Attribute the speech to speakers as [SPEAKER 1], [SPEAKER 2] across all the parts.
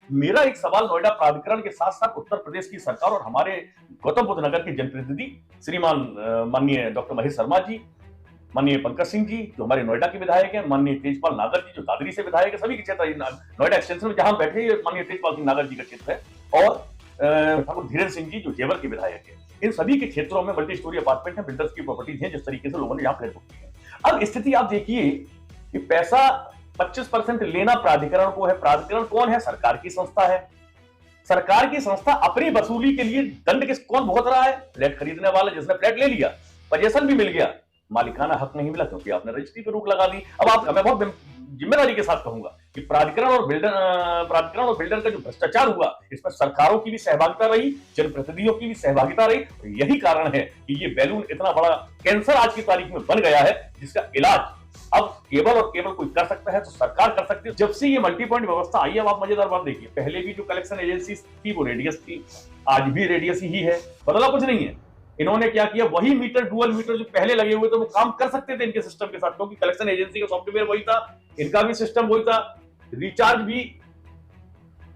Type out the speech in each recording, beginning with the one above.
[SPEAKER 1] मेरा एक सवाल नोएडा प्राधिकरण के साथ साथ उत्तर प्रदेश की सरकार और हमारे गौतम बुद्ध नगर के जनप्रतिनिधि श्रीमान माननीय डॉक्टर महेश शर्मा जी, माननीय पंकज सिंह जी जो हमारे नोएडा के विधायक हैं, माननीय तेजपाल नागर जी जो दादरी से विधायक है, सभी के क्षेत्र नोएडा एक्सटेंशन में जहां बैठे ये माननीय तेजपाल सिंह नागर जी का क्षेत्र है, और ठाकुर धीरेन्द्र सिंह जी जो जेवर के विधायक है। इन सभी के क्षेत्रों में मल्टी स्टोरी अपार्टमेंट है, बिल्डर्स की प्रॉपर्टीज हैं, जिस तरीके से लोगों ने यहाँ फ्लैट बुक किए हैं। अब स्थिति आप देखिए कि पैसा 25% लेना प्राधिकरण को है। प्राधिकरण कौन है? सरकार की संस्था है। सरकार की संस्था अपनी वसूली के लिए दंड किस कौन भुगत रहा है? फ्लैट खरीदने वाला, जिसने फ्लैट ले लिया, पोजेशन भी मिल गया, मालिकाना हक नहीं मिला क्योंकि आपने रजिस्ट्री पे रोक लगा दी। अब आप मैं बहुत जिम्मेदारी के साथ कहूंगा कि प्राधिकरण और बिल्डर का जो भ्रष्टाचार हुआ, इसमें सरकारों की भी सहभागिता रही, जनप्रतिनिधियों की भी सहभागिता रही। यही कारण है कि ये बैलून इतना बड़ा कैंसर आज की तारीख में बन गया है, जिसका इलाज अब केवल और केवल कोई कर सकता है तो सरकार कर सकती है। जब से ये मल्टी पॉइंट व्यवस्था आई है, अब आप मजेदार बात देखिए, पहले भी जो कलेक्शन एजेंसी थी वो रेडियस थी, आज भी रेडियस ही है, बदला कुछ नहीं है। इन्होंने क्या किया, वही मीटर, डुअल मीटर जो पहले लगे हुए थे वो काम कर सकते थे इनके सिस्टम के साथ, क्योंकि कलेक्शन एजेंसी का सॉफ्टवेयर वही था, इनका भी सिस्टम वही था। रिचार्ज भी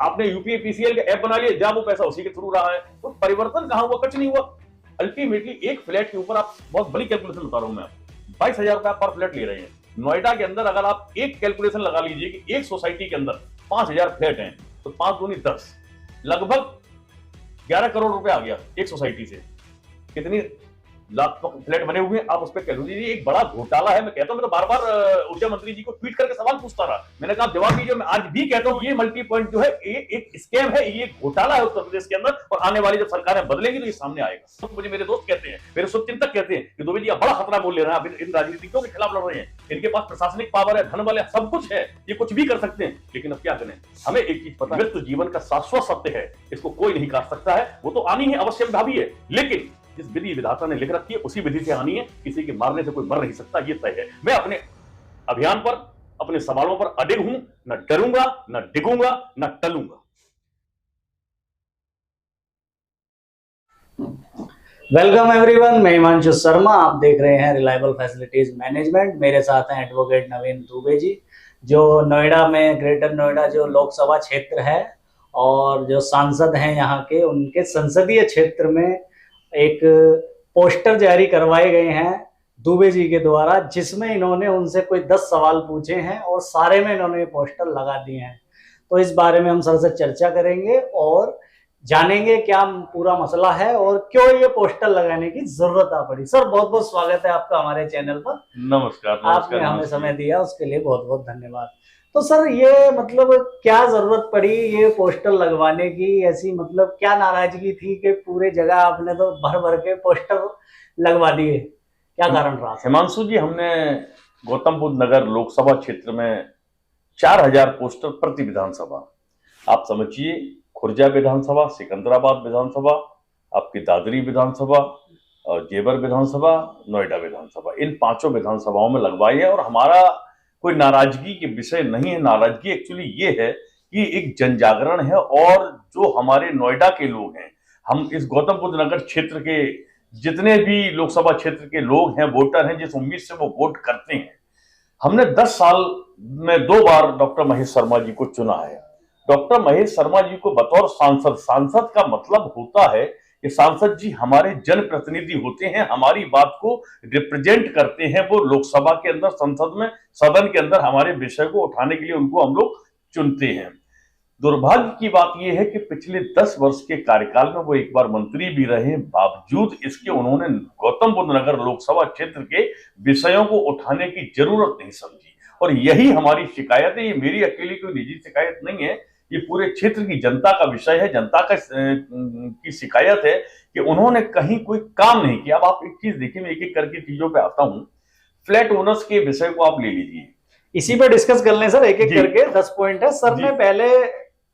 [SPEAKER 1] आपने यूपीआई पीसीएल का ऐप बना लिया, जब वो पैसा उसी के थ्रू रहा है। तो परिवर्तन कहां हुआ? कुछ नहीं हुआ। अल्टीमेटली एक फ्लैट के ऊपर आप बहुत बड़ी कैलकुलेशन बता रहा हूं मैं आपको, 22,000 रुपया पर फ्लैट ले रहे हैं। नोएडा के अंदर अगर आप एक कैलकुलेशन लगा लीजिए कि एक सोसाइटी के अंदर 5,000 फ्लैट हैं, तो 5 दूनी 10, लगभग 11 करोड़ रुपए आ गया एक सोसाइटी से। कितनी लाख फ्लैट बने हुए हैं, आप उस पर कह लीजिए, एक बड़ा घोटाला है। मैं कहता हूं, मैं तो बार बार ऊर्जा मंत्री जी को ट्वीट करके सवाल पूछता रहा, मैंने कहा जवाब दीजिए। मैं आज भी कहता हूं ये मल्टी पॉइंट जो है एक स्कैम है, ये घोटाला है उत्तर प्रदेश के अंदर, और आने वाली जब सरकारें बदलेंगी तो ये सामने आएगा। तो मुझे मेरे दोस्त कहते हैं, मेरे शुभचिंतक कहते हैं कि दुबे जी आप बड़ा खतरा बोल ले रहे हैं, आप इन राजनीतिकों के खिलाफ लड़ रहे हैं, इनके पास प्रशासनिक पावर है, धन बल है, सब कुछ है, ये कुछ भी कर सकते हैं। लेकिन अब क्या करें, हमें एक चीज पता है, मृत्यु जीवन का शाश्वत सत्य है, इसको कोई नहीं काट सकता है। वो तो आनी है, अवश्य भावी है, लेकिन जिस विधि विधाता ने लिख रखी है उसी विधि से आनी है। किसी के मारने से कोई मर नहीं सकता, ये तय है। मैं अपने अभियान पर, अपने सवालों पर अडिग हूं, न डरूंगा, न डिगूंगा, न टलूंगा।
[SPEAKER 2] वेलकम एवरीवन, मैं हिमांशु शर्मा, आप देख रहे हैं रिलायबल फैसिलिटीज मैनेजमेंट। मेरे साथ हैं एडवोकेट नवीन दुबे जी, जो नोएडा में, ग्रेटर नोएडा जो लोकसभा क्षेत्र है और जो सांसद हैं यहाँ के, उनके संसदीय क्षेत्र में एक पोस्टर जारी करवाए गए हैं दुबे जी के द्वारा, जिसमें इन्होंने उनसे कोई 10 सवाल पूछे हैं और सारे में इन्होंने पोस्टर लगा दिए हैं। तो इस बारे में हम सर से चर्चा करेंगे और जानेंगे क्या पूरा मसला है और क्यों ये पोस्टर लगाने की जरूरत आ पड़ी। सर बहुत बहुत स्वागत है आपका हमारे चैनल पर।
[SPEAKER 1] नमस्कार।
[SPEAKER 2] आपने हमें समय दिया, उसके लिए बहुत बहुत धन्यवाद। तो सर ये मतलब क्या जरूरत पड़ी ये पोस्टर लगवाने की? ऐसी मतलब क्या नाराजगी थी कि पूरे जगह आपने तो भर भर के पोस्टर लगवा दिए? क्या कारण रहा?
[SPEAKER 1] हिमांशु जी, हमने गौतम बुद्ध नगर लोकसभा क्षेत्र में 4,000 पोस्टर प्रति विधानसभा, आप समझिए, खुर्जा विधानसभा, सिकंदराबाद विधानसभा, आपकी दादरी विधानसभा और जेवर विधानसभा, नोएडा विधानसभा, इन 5 विधानसभाओं में लगवाई है। और हमारा कोई नाराजगी के विषय नहीं है। नाराजगी एक्चुअली ये है कि एक जन जागरण है, और जो हमारे नोएडा के लोग हैं, हम इस गौतम बुद्ध नगर क्षेत्र के जितने भी लोकसभा क्षेत्र के लोग हैं, वोटर हैं, जिस उम्मीद से वो वोट करते हैं, हमने 10 साल में 2 बार डॉक्टर महेश शर्मा जी को चुना है। डॉक्टर महेश शर्मा जी को बतौर सांसद, सांसद का मतलब होता है कि सांसद जी हमारे जनप्रतिनिधि होते हैं, हमारी बात को रिप्रेजेंट करते हैं, वो लोकसभा के अंदर, संसद में, सदन के अंदर हमारे विषय को उठाने के लिए उनको हम लोग चुनते हैं। दुर्भाग्य की बात यह है कि पिछले 10 वर्ष के कार्यकाल में वो एक बार मंत्री भी रहे, बावजूद इसके उन्होंने गौतम बुद्ध नगर लोकसभा क्षेत्र के विषयों को उठाने की जरूरत नहीं समझी। और यही हमारी शिकायत है। ये मेरी अकेली कोई निजी शिकायत नहीं है, ये पूरे क्षेत्र की जनता का विषय है, जनता का की शिकायत है कि उन्होंने कहीं कोई काम नहीं किया। अब आप एक चीज देखिए, मैं एक एक करके चीजों पे आता हूं। फ्लैट ओनर्स के विषय को आप ले लीजिए,
[SPEAKER 2] इसी पे डिस्कस कर लें सर, एक एक करके। 10 पॉइंट है सर ने पहले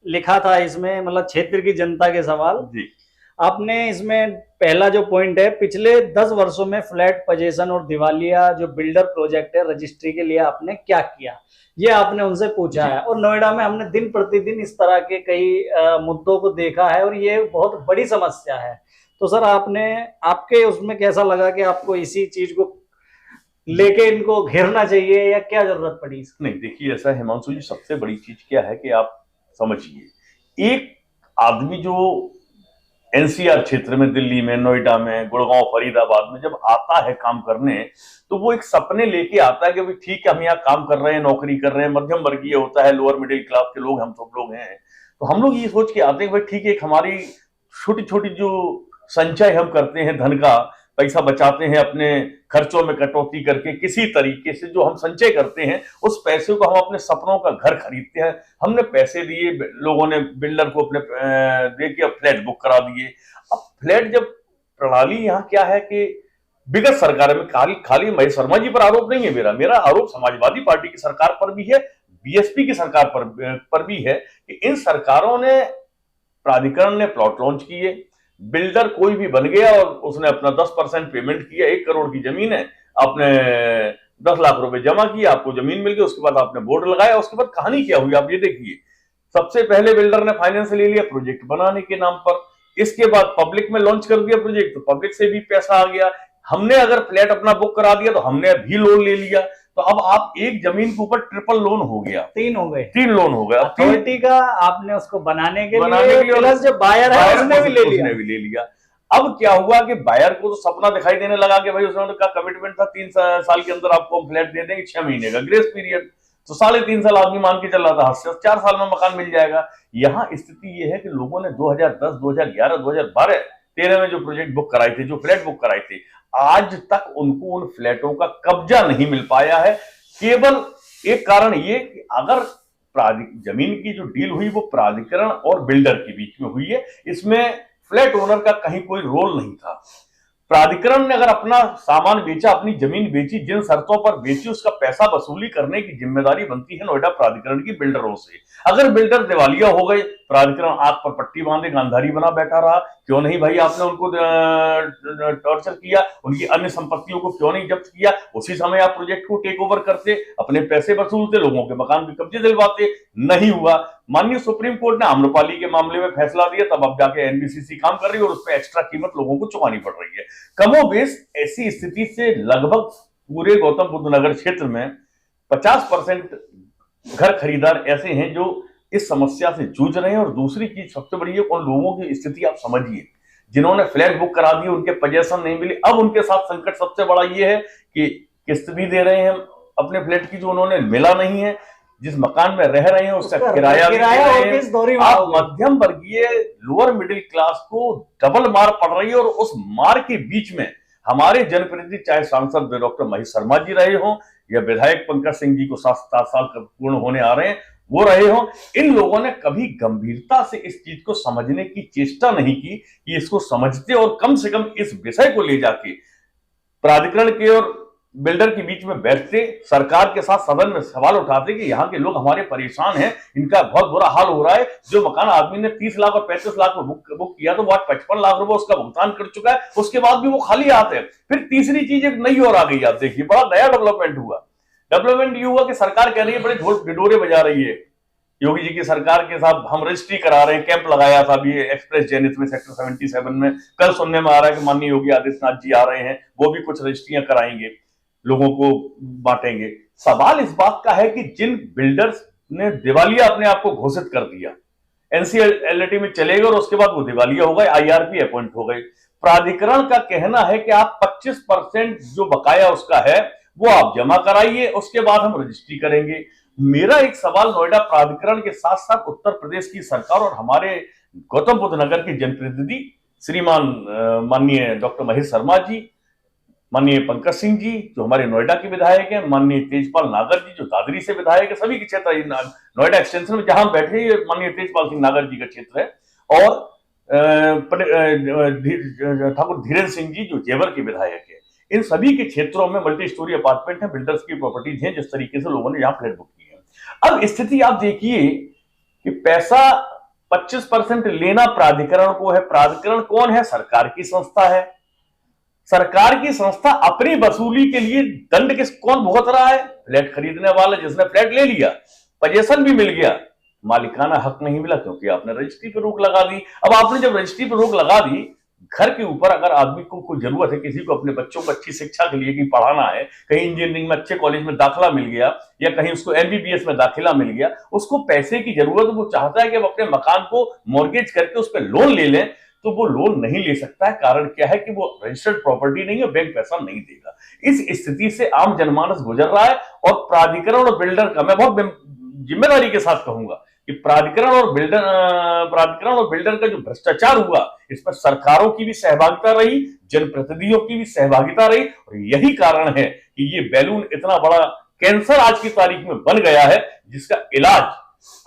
[SPEAKER 2] लिखा था इसमें, मतलब क्षेत्र की जनता के सवाल
[SPEAKER 1] जी।
[SPEAKER 2] आपने इसमें पहला जो पॉइंट है, पिछले 10 वर्षों में फ्लैट पोजेशन और दिवालिया जो बिल्डर प्रोजेक्ट है रजिस्ट्री के लिए आपने क्या किया, ये आपने उनसे पूछा है। और नोएडा में हमने दिन प्रतिदिन इस तरह के कई मुद्दों को देखा है और ये बहुत बड़ी समस्या है। तो सर आपके उसमें कैसा लगा कि आपको इसी चीज को लेके इनको घेरना चाहिए या क्या जरूरत पड़ी?
[SPEAKER 1] नहीं, देखिए ऐसा है हिमांशु जी, सबसे बड़ी चीज क्या है कि आप समझिए एक आदमी जो एनसीआर क्षेत्र में, दिल्ली में, नोएडा में, गुड़गांव, फरीदाबाद में जब आता है काम करने, तो वो एक सपने लेके आता है कि भाई ठीक है, हम यहाँ काम कर रहे हैं, नौकरी कर रहे हैं, मध्यम वर्गीय होता है, लोअर मिडिल क्लास के लोग हम सब लोग हैं, तो हम लोग ये सोच के आते हैं भाई ठीक है, एक हमारी छोटी छोटी जो संचय हम करते हैं, धन का पैसा बचाते हैं, अपने खर्चों में कटौती करके किसी तरीके से जो हम संचय करते हैं, उस पैसे को हम अपने सपनों का घर खरीदते हैं। हमने पैसे दिए, लोगों ने बिल्डर को अपने दे के फ्लैट बुक करा दिए। अब फ्लैट जब प्रणाली यहाँ क्या है कि विगत सरकार में, खाली महेश शर्मा जी पर आरोप नहीं है, मेरा आरोप समाजवादी पार्टी की सरकार पर भी है, बीएसपी की सरकार पर भी है कि इन सरकारों ने, प्राधिकरण ने प्लॉट लॉन्च किए, बिल्डर कोई भी बन गया और उसने अपना 10% पेमेंट किया, 1 करोड़ की जमीन है, आपने 10 लाख रुपए जमा किया, आपको जमीन मिल गई, उसके बाद आपने बोर्ड लगाया, उसके बाद कहानी क्या हुई आप ये देखिए। सबसे पहले बिल्डर ने फाइनेंस ले लिया प्रोजेक्ट बनाने के नाम पर, इसके बाद पब्लिक में लॉन्च कर दिया प्रोजेक्ट, तो पब्लिक से भी पैसा आ गया। हमने अगर फ्लैट अपना बुक करा दिया तो हमने भी लोन ले लिया, तो अब आप एक जमीन के ऊपर ट्रिपल लोन हो गया,
[SPEAKER 2] 3 हो गए,
[SPEAKER 1] 3 लोन हो गया।
[SPEAKER 2] अथॉरिटी का आपने उसको बनाने के लिए प्लस जो बायर है उसने भी ले लिया।
[SPEAKER 1] अब क्या हुआ कि बायर को तो सपना दिखाई देने लगा कि भाई उसने कहा कमिटमेंट था 3 साल के अंदर आपको हम फ्लैट दे देंगे, 6 महीने का ग्रेस पीरियड, तो 3.5 साल आदमी मान के चल रहा था, 4 साल में मकान मिल जाएगा। यहाँ स्थिति ये है कि लोगों ने 2010, 2011, 2012, 13 में जो प्रोजेक्ट बुक कराए थे, जो फ्लैट बुक कराए थे, आज तक उनको उन फ्लैटों का कब्जा नहीं मिल पाया है। केवल एक कारण ये कि अगर जमीन की जो डील हुई वो प्राधिकरण और बिल्डर के बीच में हुई है, इसमें फ्लैट ओनर का कहीं कोई रोल नहीं था। प्राधिकरण ने अगर अपना सामान बेचा, अपनी जमीन बेची, जिन शर्तों पर बेची, उसका पैसा वसूली करने की जिम्मेदारी बनती है नोएडा प्राधिकरण की बिल्डरों से। अगर बिल्डर दिवालिया हो गए, प्राधिकरण आंख पर पट्टी बांधे गांधारी बना बैठा रहा, क्यों नहीं भाई आपने उनको टॉर्चर किया, उनकी अन्य संपत्तियों को क्यों नहीं जब्त किया, उसी समय आप प्रोजेक्ट को टेक ओवर करते, अपने पैसे वसूलते, लोगों के मकान के कब्जे दिलवाते। नहीं हुआ। माननीय सुप्रीम कोर्ट ने आम्रपाली के मामले में फैसला दिया, तब अब जाके एनबीसीसी काम कर रही है और उस पर एक्स्ट्रा कीमत लोगों को चुकानी पड़ रही है। कमोबेश ऐसी स्थिति से लगभग पूरे गौतम बुद्ध नगर क्षेत्र में 50% घर खरीदार ऐसे हैं जो इस समस्या से जूझ रहे हैं। और दूसरी चीज सबसे बड़ी है, उन लोगों की स्थिति आप समझिए जिन्होंने फ्लैट बुक करा दिए, उनके पोजेशन नहीं मिली। अब उनके साथ संकट सबसे बड़ा ये है कि किस्त भी दे रहे हैं अपने फ्लैट की जो उन्होंने मिला नहीं है, जिस मकान में रह रहे हैं उसका किराया भी दे रहे हैं। आप मध्यम वर्गीय लोअर मिडिल क्लास को डबल मार पड़ रही है। और उस मार के बीच में हमारे जनप्रतिनिधि, चाहे सांसद डॉक्टर महेश शर्मा जी रहे हों या विधायक पंकज सिंह जी को 7 साल पूर्ण होने आ रहे हैं वो रहे हों, इन लोगों ने कभी गंभीरता से इस चीज को समझने की चेष्टा नहीं की कि इसको समझते और कम से कम इस विषय को ले जाके प्राधिकरण के और बिल्डर के बीच में बैठते, सरकार के साथ सदन में सवाल उठाते कि यहाँ के लोग हमारे परेशान हैं, इनका बहुत बुरा हाल हो रहा है। जो मकान आदमी ने 30 लाख और 35 लाख में बुक किया तो वो आज 55 लाख रुपए उसका भुगतान कर चुका है, उसके बाद भी वो खाली आते हैं। फिर तीसरी चीज एक नई और आ गई, आप देखिए बड़ा नया डेवलपमेंट हुआ। डेवलपमेंट ये हुआ कि सरकार कह रही है, बड़े ढोल ढिढोरे बजा रही है योगी जी की सरकार के साथ, हम रजिस्ट्री करा रहे हैं, कैंप लगाया था अभी एक्सप्रेस जेनिथ में सेक्टर 77 में। कल सुनने में आ रहा है कि माननीय योगी आदित्यनाथ जी आ रहे हैं, वो भी कुछ रजिस्ट्रियां कराएंगे, लोगों को बांटेंगे। सवाल इस बात का है कि जिन बिल्डर्स ने दिवालिया अपने आप को घोषित कर दिया, एनसीएलटी में चले गए और उसके बाद वो दिवालिया हो गए, आईआरपी अपॉइंट हो गए। प्राधिकरण का कहना है कि आप 25% जो बकाया उसका है वो आप जमा कराइए, उसके बाद हम रजिस्ट्री करेंगे। मेरा एक सवाल नोएडा प्राधिकरण के साथ साथ उत्तर प्रदेश की सरकार और हमारे गौतम बुद्ध नगर के जनप्रतिनिधि श्रीमान माननीय डॉक्टर महेश शर्मा जी, माननीय पंकज सिंह जी जो हमारे नोएडा के विधायक हैं, माननीय तेजपाल नागर जी जो दादरी से विधायक है, सभी के क्षेत्र नोएडा एक्सटेंशन में जहां बैठे ये माननीय तेजपाल सिंह नागर जी का क्षेत्र है, और ठाकुर धीरेन्द्र सिंह जी जो जेवर के विधायक है। इन सभी के क्षेत्रों में मल्टी स्टोरी अपार्टमेंट है, बिल्डर्स की प्रॉपर्टीज हैं, जिस तरीके से लोगों ने यहाँ फ्लैट बुक किए हैं। अब स्थिति आप देखिए कि पैसा 25% लेना प्राधिकरण को है। प्राधिकरण कौन है? सरकार की संस्था है। सरकार की संस्था अपनी वसूली के लिए दंड कौन भुगत रहा है? फ्लैट खरीदने वाला, जिसने फ्लैट ले लिया, पोजेशन भी मिल गया, मालिकाना हक नहीं मिला क्योंकि आपने रजिस्ट्री पर रोक लगा दी। अब आपने जब रजिस्ट्री पर रोक लगा दी घर के ऊपर अगर आदमी को कोई जरूरत है, किसी को अपने बच्चों को अच्छी शिक्षा के लिए कहीं पढ़ाना है, कहीं इंजीनियरिंग में अच्छे कॉलेज में दाखिला मिल गया या कहीं उसको एमबीबीएस में दाखिला मिल गया, उसको पैसे की जरूरत, वो चाहता है कि वो अपने मकान को मॉर्गेज करके उस पर लोन ले लें, तो वो लोन नहीं ले सकता है। कारण क्या है कि वो रजिस्टर्ड प्रॉपर्टी नहीं है, बैंक पैसा नहीं देगा। इस स्थिति से आम जनमानस गुजर रहा है। और प्राधिकरण और बिल्डर का, मैं बहुत जिम्मेदारी के साथ कहूंगा कि प्राधिकरण और बिल्डर का जो भ्रष्टाचार हुआ, इस पर सरकारों की भी सहभागिता रही, जनप्रतिनिधियों की भी सहभागिता रही, और यही कारण है कि ये बैलून इतना बड़ा कैंसर आज की तारीख में बन गया है, जिसका इलाज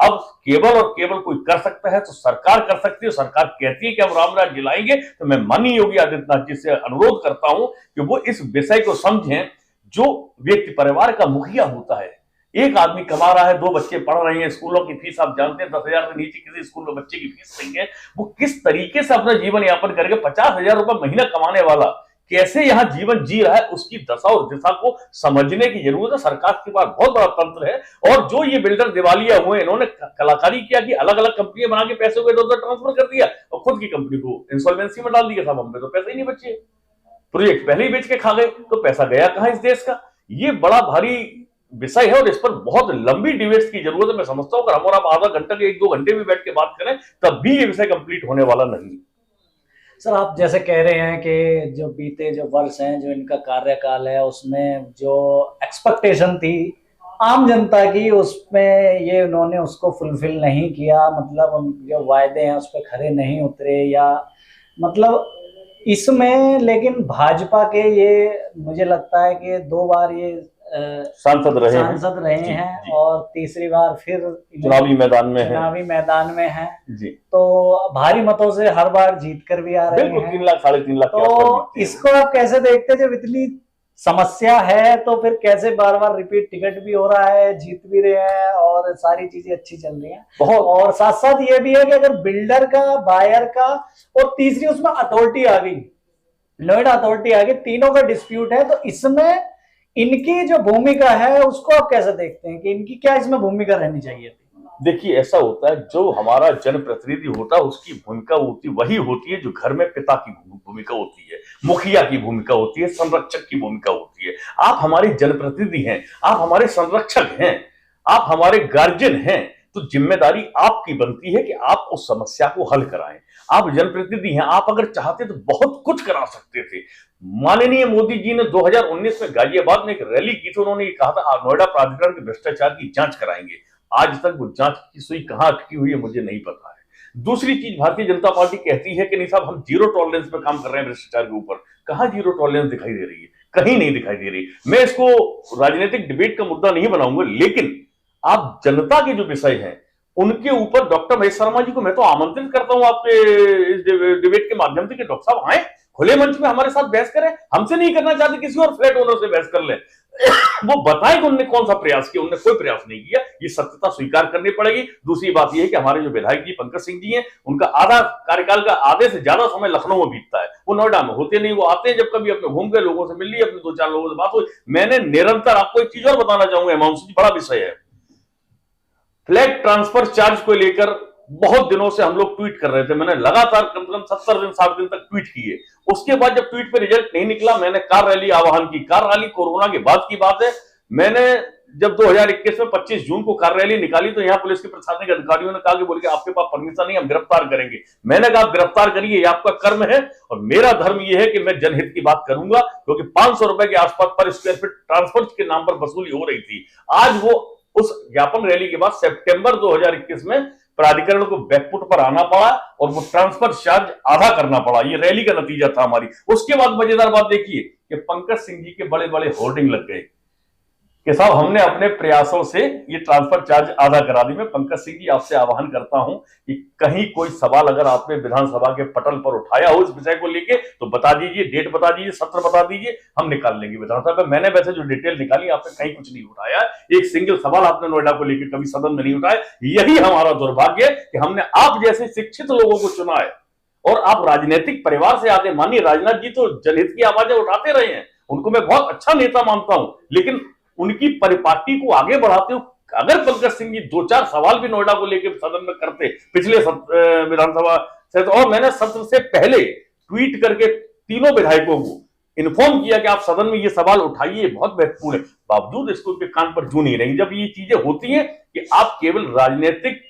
[SPEAKER 1] अब केवल और केवल कोई कर सकता है तो सरकार कर सकती है। सरकार कहती है कि हम रामराज जिलाएंगे, तो मैं माननीय योगी आदित्यनाथ जी से अनुरोध करता हूं कि वो इस विषय को समझें। जो व्यक्ति परिवार का मुखिया होता है, एक आदमी कमा रहा है, 2 बच्चे पढ़ रहे हैं, स्कूलों की फीस आप जानते हैं 10,000 से नीचे किसी स्कूल में बच्चे की फीस नहीं है, वो किस तरीके से अपना जीवन यापन करेगा। 50,000 रुपए महीना कमाने वाला कैसे यहां जीवन जी रहा है, उसकी दशा और दिशा को समझने की जरूरत है। सरकार के पास बहुत बड़ा तंत्र है। और जो ये बिल्डर दिवालिया हुए, इन्होंने कलाकारी किया कि अलग अलग कंपनियां बना के पैसे को इधर-उधर ट्रांसफर कर दिया और खुद की कंपनी को इंसॉल्वेंसी में डाल दिया। साहब हम पे तो पैसे ही नहीं बचे, प्रोजेक्ट पहले ही बेच के खा गए, तो पैसा गया कहां इस देश का। ये बड़ा भारी विषय है और इस पर बहुत लंबी डिबेट्स की जरूरत है। मैं समझता हूं अगर हम और आप आधा घंटा के 1-2 घंटे भी बैठ के बात करें तब भी ये विषय कंप्लीट होने वाला नहीं।
[SPEAKER 2] सर, आप जैसे कह रहे हैं कि जो बीते जो वर्ष हैं, जो इनका कार्यकाल है, उसमें जो एक्सपेक्टेशन थी आम जनता की, उसमें ये उन्होंने उसको फुलफिल नहीं किया। मतलब जो वायदे हैं उस पर खरे नहीं उतरे, या मतलब इसमें लेकिन भाजपा के ये मुझे लगता है कि 2 बार ये
[SPEAKER 1] सांसद रहे
[SPEAKER 2] हैं
[SPEAKER 1] जी।
[SPEAKER 2] और तीसरी बार फिर
[SPEAKER 1] चुनावी मैदान में
[SPEAKER 2] है
[SPEAKER 1] जी।
[SPEAKER 2] तो भारी मतों से हर बार जीत कर भी आ रहे हैं।
[SPEAKER 1] 3 लाख 3.5 लाख
[SPEAKER 2] तो इसको आप कैसे देखते हैं? जब इतनी समस्या है तो फिर कैसे बार बार रिपीट टिकट भी हो रहा है, जीत भी रहे हैं और सारी चीजें अच्छी चल रही हैं बहुत। और साथ साथ ये भी है कि अगर बिल्डर का, बायर का और तीसरी उसमें अथॉरिटी आ गई, नोएडा अथॉरिटी आ गई, तीनों का डिस्प्यूट है, तो इसमें इनकी जो भूमिका है उसको आप कैसे देखते हैं कि इनकी क्या इसमें भूमिका रहनी चाहिए थी?
[SPEAKER 1] देखिए, ऐसा होता है, जो हमारा जनप्रतिनिधि होता है उसकी भूमिका वही होती है जो घर में पिता की भूमिका होती है, मुखिया की भूमिका होती है, संरक्षक की भूमिका होती है। आप हमारे जनप्रतिनिधि हैं, आप हमारे संरक्षक हैं, आप हमारे गार्जियन हैं, तो जिम्मेदारी आपकी बनती है कि आप उस समस्या को हल कराएं। आप जनप्रतिनिधि हैं, आप अगर चाहते तो बहुत कुछ करा सकते थे। माननीय मोदी जी ने 2019 में गाजियाबाद में एक रैली की थी, उन्होंने ये कहा था नोएडा प्राधिकरण के भ्रष्टाचार की जांच कराएंगे। आज तक वो जांच की सुई कहां अटकी हुई है मुझे नहीं पता है। दूसरी चीज, भारतीय जनता पार्टी कहती है कि नहीं साहब हम जीरो टॉलरेंस पे काम कर रहे हैं भ्रष्टाचार के ऊपर। कहां जीरो टॉलरेंस दिखाई दे रही है? कहीं नहीं दिखाई दे रही। मैं इसको राजनीतिक डिबेट का मुद्दा नहीं बनाऊंगा, लेकिन आप जनता के जो विषय हैं उनके ऊपर डॉक्टर महेश शर्मा जी को मैं तो आमंत्रित करता हूं आपके इस डिबेट के माध्यम से कि डॉक्टर साहब आए, खुले मंच में हमारे साथ बहस करें। हमसे नहीं करना चाहते, किसी और फ्लैट ओनर से बहस कर ले। वो बताएं कि उन्होंने कौन सा प्रयास किया। उन्होंने कोई प्रयास नहीं किया, ये सत्यता स्वीकार करनी पड़ेगी। दूसरी बात यह है कि हमारे जो विधायक जी पंकज सिंह जी हैं, उनका आधा कार्यकाल का आधे से ज्यादा समय लखनऊ में बीतता है, वो नोएडा में होते नहीं। वो आते हैं जब कभी अपने घूम गए, लोगों से मिल ली, अपने 2-4 लोगों से बात हुई। मैंने निरंतर, आपको एक चीज और बताना चाहूंगा हिमांशु जी, बड़ा विषय है, फ्लैट ट्रांसफर चार्ज को लेकर बहुत दिनों से हम लोग ट्वीट कर रहे थे। मैंने लगातार कम से कम 70 दिन 60 दिन तक ट्वीट किए। उसके बाद जब ट्वीट पे रिजल्ट नहीं निकला, मैंने कार रैली आह्वान की। कार रैली कोरोना के बाद की बात है। मैंने जब 2021 में 25 जून को कार रैली निकाली तो यहाँ पुलिस के प्रशासनिक अधिकारियों ने कहा कि बोल के आपके पास परमिशन नहीं, हम गिरफ्तार करेंगे। मैंने कहा आप गिरफ्तार करिए, ये आपका कर्म है और मेरा धर्म ये है कि मैं जनहित की बात करूंगा, क्योंकि 500 रुपए के आसपास पर स्क्वायर फीट ट्रांसफर के नाम पर वसूली हो रही थी। आज वो उस ज्ञापन रैली के बाद सितंबर 2021 में प्राधिकरण को बैकफुट पर आना पड़ा और वो ट्रांसफर चार्ज आधा करना पड़ा। ये रैली का नतीजा था हमारी। उसके बाद मजेदार बात देखिए कि पंकज सिंह जी के बड़े बड़े होर्डिंग लग गए कि साहब हमने अपने प्रयासों से ये ट्रांसफर चार्ज आधा करा दी। मैं पंकज सिंह जी आपसे आह्वान करता हूं कि कहीं कोई सवाल अगर आपने विधानसभा के पटल पर उठाया हो इस विषय को लेके तो बता दीजिए, डेट बता दीजिए, सत्र बता दीजिए, हम निकाल लेंगे विधानसभा में। मैंने वैसे जो डिटेल निकाली, आपने कहीं कुछ नहीं उठाया, एक सिंगल सवाल आपने नोएडा को लेकर कभी सदन में नहीं उठाया। यही हमारा दुर्भाग्य है कि हमने आप जैसे शिक्षित लोगों को चुना है और आप राजनीतिक परिवार से आते। माननीय राजनाथ जी तो जनहित की आवाजें उठाते रहे हैं, उनको मैं बहुत अच्छा नेता मानता हूं, लेकिन उनकी परिपाटी को आगे बढ़ाते हो। अगर पंकज सिंह जी 2-4 सवाल भी नोएडा को लेकर सदन में करते पिछले विधानसभा से, और मैंने सत्र से पहले ट्वीट करके तीनों विधायकों को इन्फॉर्म किया कि आप सदन में ये सवाल उठाइए, बहुत महत्वपूर्ण है, बावजूद इसको उनके कान पर जू नहीं रही। जब ये चीजें होती हैं कि आप केवल राजनीतिक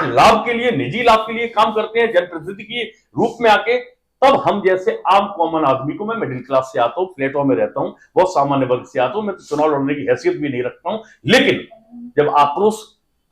[SPEAKER 1] लाभ के लिए, निजी लाभ के लिए काम करते हैं, जनप्रतिनिधि के रूप में आके, तब हम जैसे आम कॉमन आदमी को, मैं मिडिल क्लास से आता हूं, फ्लैटों में रहता हूं, बहुत सामान्य वर्ग से आता हूं, मैं तो चुनाव लड़ने की हैसियत भी नहीं रखता हूं, लेकिन जब आक्रोश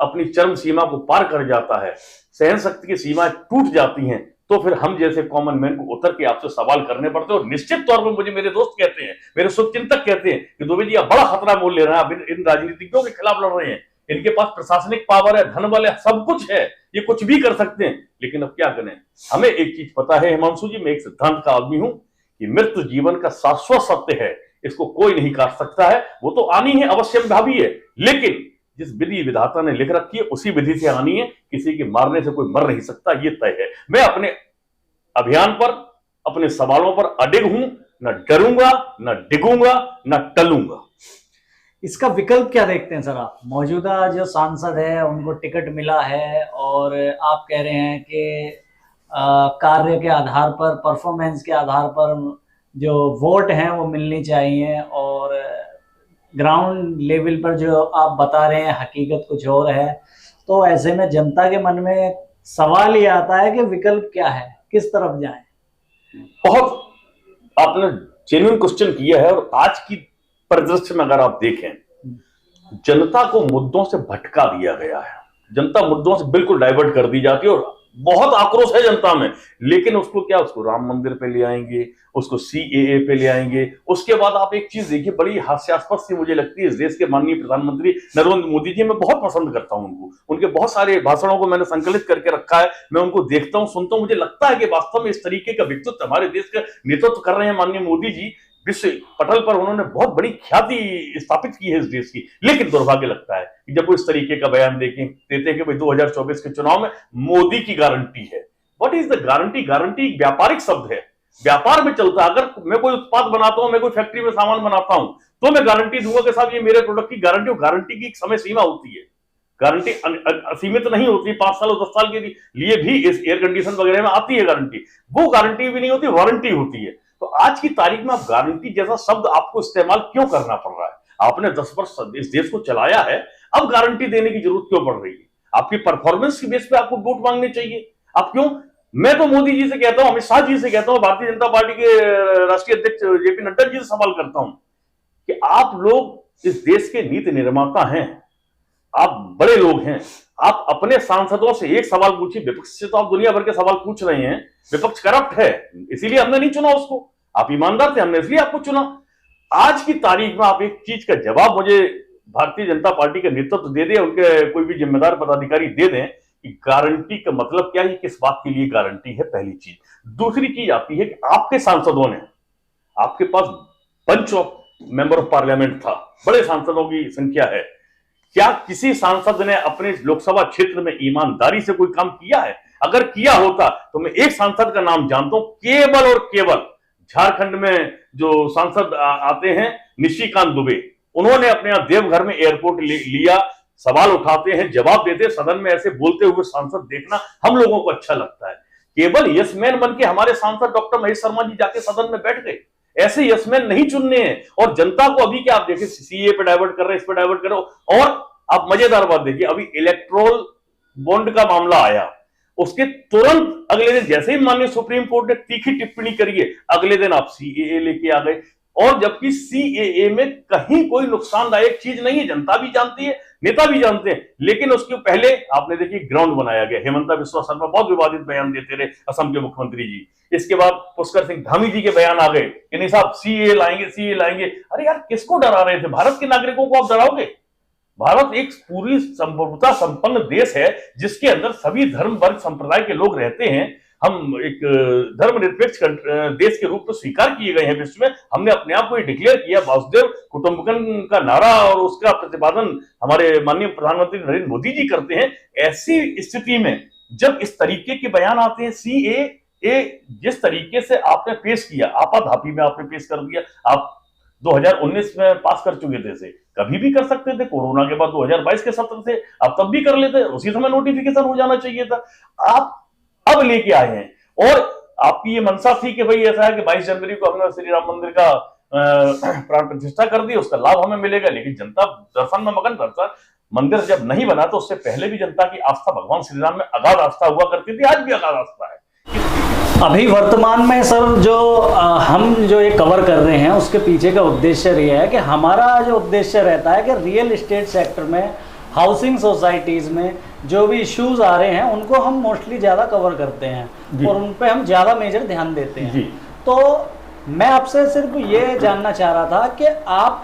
[SPEAKER 1] अपनी चरम सीमा को पार कर जाता है, सहन शक्ति की सीमाएं टूट जाती हैं, तो फिर हम जैसे कॉमन मैन को उतर के आपसे सवाल करने पड़ते हैं। और निश्चित तौर पर मुझे मेरे दोस्त कहते हैं, मेरे शुभचिंतक कहते हैं कि दुबे जी आप बड़ा खतरा मोल ले रहे हैं, आप इन राजनीतिज्ञों के खिलाफ लड़ रहे हैं, इनके पास प्रशासनिक पावर है, धन बल है, सब कुछ है, ये कुछ भी कर सकते हैं, लेकिन अब क्या करें। हमें एक चीज पता है हिमांशु जी, मैं एक सिद्धांत का आदमी हूं कि मृत्यु जीवन का शाश्वत सत्य है, इसको कोई नहीं काट सकता है, वो तो आनी है, अवश्य भावी है, लेकिन जिस विधि विधाता ने लिख रखी है उसी विधि से आनी है, किसी के मारने से कोई मर नहीं सकता, ये तय है। मैं अपने अभियान पर, अपने सवालों पर अडिग हूं, न डरूंगा, न डिगूंगा, न टलूंगा।
[SPEAKER 2] इसका विकल्प क्या देखते हैं सर आप? मौजूदा जो सांसद है उनको टिकट मिला है और आप कह रहे हैं कि कार्य के आधार पर, परफॉर्मेंस के आधार पर जो वोट हैं वो मिलनी चाहिए, और ग्राउंड लेवल पर जो आप बता रहे हैं हकीकत कुछ और है, तो ऐसे में जनता के मन में सवाल ये आता है कि विकल्प क्या है, किस तरफ जाएं?
[SPEAKER 1] बहुत आपने जेन्युइन क्वेश्चन किया है। और आज की परिदृश्य में अगर आप देखें, जनता को मुद्दों से भटका दिया गया है, जनता मुद्दों से बिल्कुल डाइवर्ट कर दी जाती है, और बहुत आक्रोश है जनता में, लेकिन उसको क्या, उसको राम मंदिर पे ले आएंगे, उसको सीएए पे ले आएंगे। उसके बाद आप एक चीज देखिए, बड़ी हास्यास्पद सी मुझे लगती है, इस देश के माननीय प्रधानमंत्री नरेंद्र मोदी जी, मैं बहुत पसंद करता हूं उनको, उनके बहुत सारे भाषणों को मैंने संकलित करके रखा है, मैं उनको देखता हूं, सुनता हूं, मुझे लगता है कि वास्तव में इस तरीके का व्यक्तित्व हमारे देश का नेतृत्व कर रहे हैं माननीय मोदी जी। विश्व पटल पर उन्होंने बहुत बड़ी ख्याति स्थापित की है इस देश की, लेकिन दुर्भाग्य लगता है कि जब वो इस तरीके का बयान देते हैं कि भाई 2024 के चुनाव में मोदी की गारंटी है। What is the guarantee? Guarantee एक व्यापारिक शब्द है, व्यापार में चलता है। अगर मैं कोई उत्पाद बनाता हूं, मैं कोई फैक्ट्री में सामान बनाता हूं, तो मैं गारंटी दूंगा कि साहब ये मेरे प्रोडक्ट की गारंटी, और गारंटी की एक समय सीमा होती है, गारंटी असीमित नहीं होती, 5 साल और 10 साल के लिए भी इस एयर कंडीशन वगैरह में आती है गारंटी, वो गारंटी भी नहीं होती, वारंटी होती है। तो आज की तारीख में आप गारंटी जैसा शब्द आपको इस्तेमाल क्यों करना पड़ रहा है? आपने 10 वर्ष इस देश को चलाया है, अब गारंटी देने की जरूरत क्यों पड़ रही है? आपकी परफॉर्मेंस की बेस पे आपको वोट मांगने चाहिए, आप क्यों? मैं तो मोदी जी से कहता हूं, अमित शाह जी से कहता हूं, भारतीय जनता पार्टी के राष्ट्रीय अध्यक्ष जेपी नड्डा जी से सवाल करता हूं कि आप लोग इस देश के नीति निर्माता हैं, आप बड़े लोग हैं, आप अपने सांसदों से एक सवाल पूछिए। विपक्ष से तो आप दुनिया भर के सवाल पूछ रहे हैं, विपक्ष करप्ट है, इसीलिए हमने नहीं चुना उसको, आप ईमानदार थे, हमने इसलिए आपको चुना। आज की तारीख में आप एक चीज का जवाब मुझे भारतीय जनता पार्टी का नेतृत्व दे दे, उनके कोई भी जिम्मेदार पदाधिकारी दे दें कि गारंटी का मतलब क्या है, किस बात के लिए गारंटी है, पहली चीज। दूसरी चीज आती है कि आपके सांसदों ने, आपके पास bunch of member of parliament था, बड़े सांसदों की संख्या है, क्या किसी सांसद ने अपने लोकसभा क्षेत्र में ईमानदारी से कोई काम किया है? अगर किया होता तो मैं एक सांसद का नाम जानता हूं, केवल और केवल झारखंड में जो सांसद आते हैं निशिकांत दुबे, उन्होंने अपने यहां देवघर में एयरपोर्ट लिया, सवाल उठाते हैं, जवाब देते, सदन में ऐसे बोलते हुए सांसद देखना हम लोगों को अच्छा लगता है। केवल यस मैन बन के हमारे सांसद डॉक्टर महेश शर्मा जी जाके सदन में बैठ गए, ऐसे यसमैन नहीं चुनने हैं। और जनता को अभी क्या आप देखिए, सीए पे डाइवर्ट कर रहे हैं, इस पे डाइवर्ट कर रहे हो। और आप मजेदार बात देखिए, अभी इलेक्ट्रोल बॉन्ड का मामला आया, उसके तुरंत अगले दिन जैसे ही माननीय सुप्रीम कोर्ट ने तीखी टिप्पणी करी है, अगले दिन आप सीएए लेके आ गए। और जबकि सीएए में कहीं कोई नुकसानदायक चीज नहीं है, जनता भी जानती है, नेता भी जानते हैं, लेकिन उसके पहले आपने देखिए ग्राउंड बनाया गया। हेमंता बिस्वा शर्मा बहुत विवादित बयान देते रहे, असम के मुख्यमंत्री जी। इसके बाद पुष्कर सिंह धामी जी के बयान आ गए कि नहीं साहब सीए लाएंगे, सीए लाएंगे। अरे यार, किसको डरा रहे थे? भारत के नागरिकों को आप डराओगे? भारत एक पूरी संप्रभुता संपन्न देश है, जिसके अंदर सभी धर्म वर्ग संप्रदाय के लोग रहते हैं। हम एक धर्मनिरपेक्ष देश के रूप में स्वीकार किए गए हैं विश्व में। हमने अपने आप को डिक्लेयर किया। वसुधैव कुटुंबकम का नारा और उसका प्रतिपादन हमारे माननीय प्रधानमंत्री नरेंद्र मोदी जी करते हैं। ऐसी स्थिति में जब इस तरीके के बयान आते हैं, सीएए जिस तरीके से आपने पेश किया, आपाधापी में आपने पेश कर दिया। आप 2019 में पास कर चुके थे, इसे कभी भी कर सकते थे। कोरोना के बाद 2022 के सत्र से आप तब भी कर लेते, उसी समय नोटिफिकेशन हो जाना चाहिए था। आप अब लेके आए हैं और आपकी ये मंशा थी कि भाई ऐसा है कि 22 जनवरी को हमने श्री राम मंदिर का प्राण प्रतिष्ठा कर दी, उसका लाभ हमें मिलेगा, लेकिन जनता दर्शन में मगन। दर्शन मंदिर जब नहीं बना तो उससे पहले भी जनता की आस्था भगवान श्री राम में अगाध आस्था हुआ करती थी, आज भी अगाध आस्था है।
[SPEAKER 2] अभी वर्तमान में सर जो हम जो ये कवर कर रहे हैं उसके पीछे का उद्देश्य ये है कि हमारा जो उद्देश्य रहता है कि रियल एस्टेट सेक्टर में, हाउसिंग सोसाइटीज़ में जो भी इश्यूज आ रहे हैं उनको हम मोस्टली ज़्यादा कवर करते हैं और उन पे हम ज़्यादा मेजर ध्यान देते हैं। तो मैं आपसे सिर्फ ये जानना चाह रहा था कि आप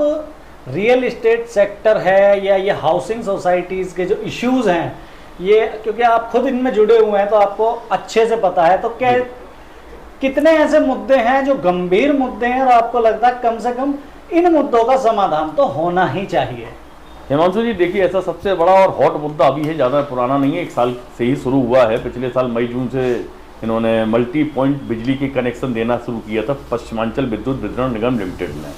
[SPEAKER 2] रियल एस्टेट सेक्टर है या ये हाउसिंग सोसाइटीज़ के जो इश्यूज हैं, ये क्योंकि आप खुद इनमें जुड़े हुए हैं तो आपको अच्छे से पता है, तो क्या कितने ऐसे मुद्दे हैं जो गंभीर मुद्दे हैं और आपको लगता है कम से कम इन मुद्दों का समाधान तो होना ही चाहिए?
[SPEAKER 1] हिमांशु जी देखिए, ऐसा सबसे बड़ा और हॉट मुद्दा अभी है, ज़्यादा पुराना नहीं है, 1 साल से ही शुरू हुआ है। पिछले साल मई जून से इन्होंने मल्टी पॉइंट बिजली के कनेक्शन देना शुरू किया था पश्चिमांचल विद्युत वितरण निगम लिमिटेड में।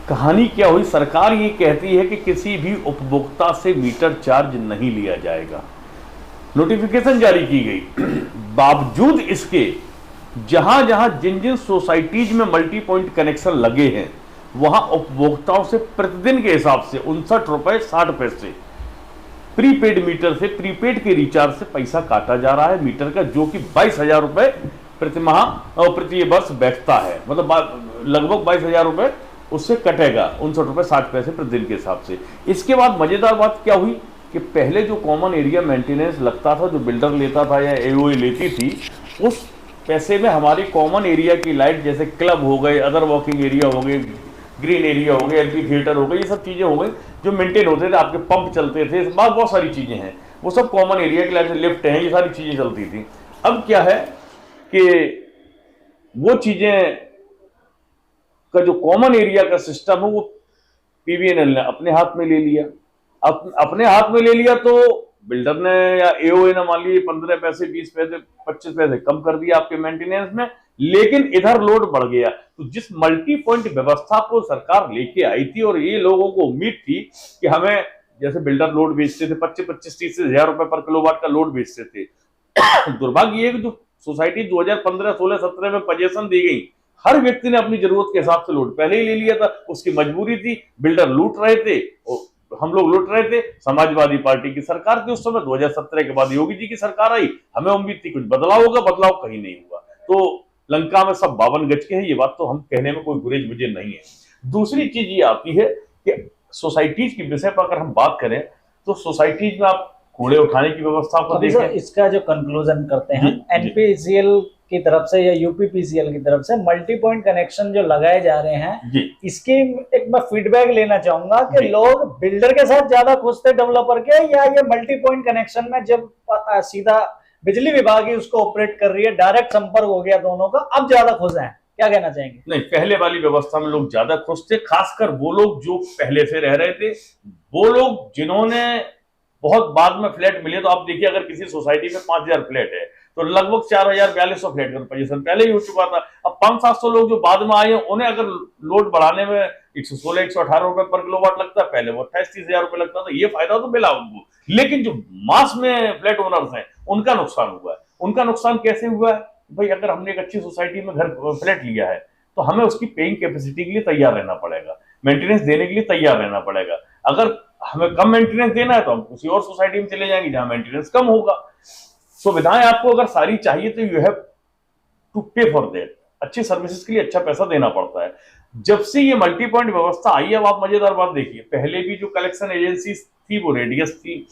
[SPEAKER 1] कहानी क्या हुई, सरकार ये कहती है कि किसी भी उपभोक्ता से मीटर चार्ज नहीं लिया जाएगा, नोटिफिकेशन जारी की गई। बावजूद इसके जहां जहां जिन जिन सोसाइटीज में मल्टी पॉइंट कनेक्शन लगे हैं वहां उपभोक्ताओं से प्रतिदिन के हिसाब से 59 रुपए 60 पैसे प्रीपेड मीटर से, प्रीपेड के रिचार्ज से पैसा काटा जा रहा है मीटर का, जो कि 22,000 रुपए प्रति माह और प्रति वर्ष बैठता है, मतलब लगभग 22,000 रुपए उससे कटेगा, 59 रुपए 60 पैसे प्रतिदिन के हिसाब से। इसके बाद मजेदार बात क्या हुई कि पहले जो कॉमन एरिया मेंटेनेंस लगता था, जो बिल्डर लेता था या एओए लेती थी, उस पैसे में हमारी कॉमन एरिया की लाइट जैसे क्लब हो गए, अदर वॉकिंग एरिया हो गए, ग्रीन एरिया हो गए, एलपी थिएटर हो गए, ये सब चीजें हो गई जो मेंटेन होते थे, आपके पंप चलते थे, इस बात बहुत सारी चीजें हैं, वो सब कॉमन एरिया की लाइट, लिफ्ट हैं, ये सारी चीजें चलती थी। अब क्या है कि वो चीजें का जो कॉमन एरिया का सिस्टम है वो पीवीएनएल ने अपने हाथ में ले लिया। अपने हाथ में ले लिया तो बिल्डर ने या एओए ने मान लीजिए 15 पैसे 20 पैसे 25 पैसे कम कर दिया आपके मेंटेनेंस में, लेकिन इधर लोड बढ़ गया। तो जिस मल्टी पॉइंट व्यवस्था को सरकार लेके आई थी और ये लोगों को उम्मीद थी कि हमें, जैसे बिल्डर लोड बेचते थे 25-30 हजार रुपए पर किलोवाट का लोड बेचते थे, दुर्भाग्य ये कि जो सोसाइटी 2015, 16, 17 में पोजीशन दी गई, हर व्यक्ति ने अपनी जरूरत के हिसाब से लोड पहले ही ले लिया था, उसकी मजबूरी थी, बिल्डर लूट रहे थे, हम लोग लूट रहे थे। समाजवादी पार्टी की सरकार थी उस समय, 2017 के बाद योगी जी की सरकार आई, हमें उम्मीद थी कुछ बदलाव होगा, बदलाव कहीं नहीं हुआ। तो लंका में सब 52 गज के हैं, ये बात तो हम कहने में कोई गुरेज मुझे नहीं है। दूसरी चीज ये आती है कि सोसाइटीज की विषय पर अगर हम बात करें तो सोसाइटीज में आप कूड़े उठाने की व्यवस्था को देखें,
[SPEAKER 2] इसका जो कंक्लूजन करते हैं एनपीसीएल की तरफ से या यूपीपीसीएल की तरफ से मल्टी पॉइंट कनेक्शन जो लगाए जा रहे हैं, इसकी एक मैं फीडबैक लेना चाहूंगा कि लोग बिल्डर के साथ ज्यादा खुश थे डेवलपर के, या ये मल्टी पॉइंट कनेक्शन में जब सीधा बिजली विभाग ही उसको ऑपरेट कर रही है, डायरेक्ट संपर्क हो गया दोनों का, अब ज्यादा खुश हैं? क्या कहना चाहेंगे?
[SPEAKER 1] नहीं, पहले वाली व्यवस्था में लोग ज्यादा खुश थे, खासकर वो लोग जो पहले से रह रहे थे, वो लोग जिन्होंने बहुत बाद में फ्लैट मिले। तो आप देखिए, अगर किसी सोसाइटी में 5,000 फ्लैट है तो लगभग 4,4200 फ्लैट का पोजीशन पहले ही हो चुका था। अब 500-700 लोग जो बाद में आए हैं, उन्हें अगर लोड बढ़ाने में 116-118 रुपए पर किलोवाट लगता है, पहले वो 28-30 हजार रुपए लगता था, ये फायदा तो मिला उनको। लेकिन जो मास में फ्लैट ओनर्स हैं उनका नुकसान हुआ है। उनका नुकसान कैसे हुआ है भाई? अगर हमने एक अच्छी सोसाइटी में घर फ्लैट लिया है तो हमें उसकी पेइंग कैपेसिटी के लिए तैयार रहना पड़ेगा, मेंटेनेंस देने के लिए तैयार रहना पड़ेगा। अगर हमें कम मेंटेनेंस देना है तो हम किसी और सोसाइटी में चले जाएंगे जहां मेंटेनेंस कम होगा। सुविधाएं आपको अगर सारी चाहिए तो यू हैव टू पे फॉर दैट। अच्छी सर्विसेज के लिए अच्छा पैसा देना पड़ता है। जब से ये मल्टी पॉइंट व्यवस्था आई है, अब आप मजेदार बात देखिए, पहले भी जो कलेक्शन एजेंसी थी वो रेडियस थी,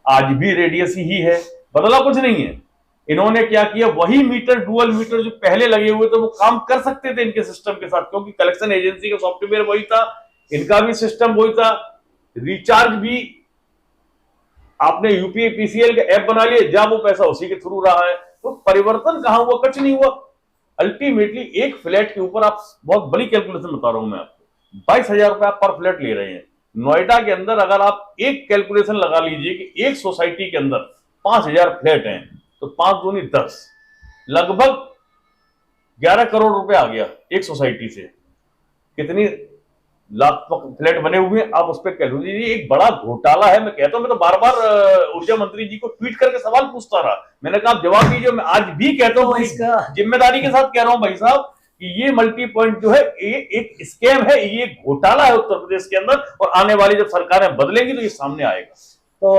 [SPEAKER 1] आज भी रेडियस ही है, बदला कुछ नहीं है। इन्होंने क्या किया, वही मीटर, डुअल मीटर जो पहले लगे हुए थे वो काम कर सकते थे इनके सिस्टम के साथ, क्योंकि कलेक्शन एजेंसी का सॉफ्टवेयर वही था, इनका भी सिस्टम वही था, रिचार्ज भी आपने यूपीपीसीएल का ऐप बना लिया, जब वो पैसा उसी के थ्रू रहा है। तो परिवर्तन कहां हुआ? कुछ नहीं हुआ। अल्टीमेटली एक फ्लैट के ऊपर, आप बहुत बड़ी कैलकुलेशन बता रहा हूं मैं आपको, 22,000 रुपए आप पर फ्लैट ले रहे हैं। नोएडा के अंदर अगर आप एक कैलकुलेशन लगा लीजिए कि एक सोसाइटी के अंदर 5,000 फ्लैट हैं तो 5 दूनी 10, लगभग 11 करोड़ रुपए आ गया एक सोसाइटी से। कितनी लाख फ्लैट बने हुए हैं, आप उस पर कह लीजिए एक बड़ा घोटाला है। मैं कहता हूं, मैं तो बार बार ऊर्जा मंत्री जी को ट्वीट करके सवाल पूछता रहा, मैंने कहा आप जवाब दीजिए। मैं आज भी कहता हूं,
[SPEAKER 2] तो इसका
[SPEAKER 1] जिम्मेदारी के साथ कह रहा हूं भाई साहब कि ये मल्टी पॉइंट जो है ये एक स्कैम है, ये घोटाला है उत्तर प्रदेश के अंदर, और आने वाली जब सरकारें बदलेंगी तो ये सामने आएगा।
[SPEAKER 2] तो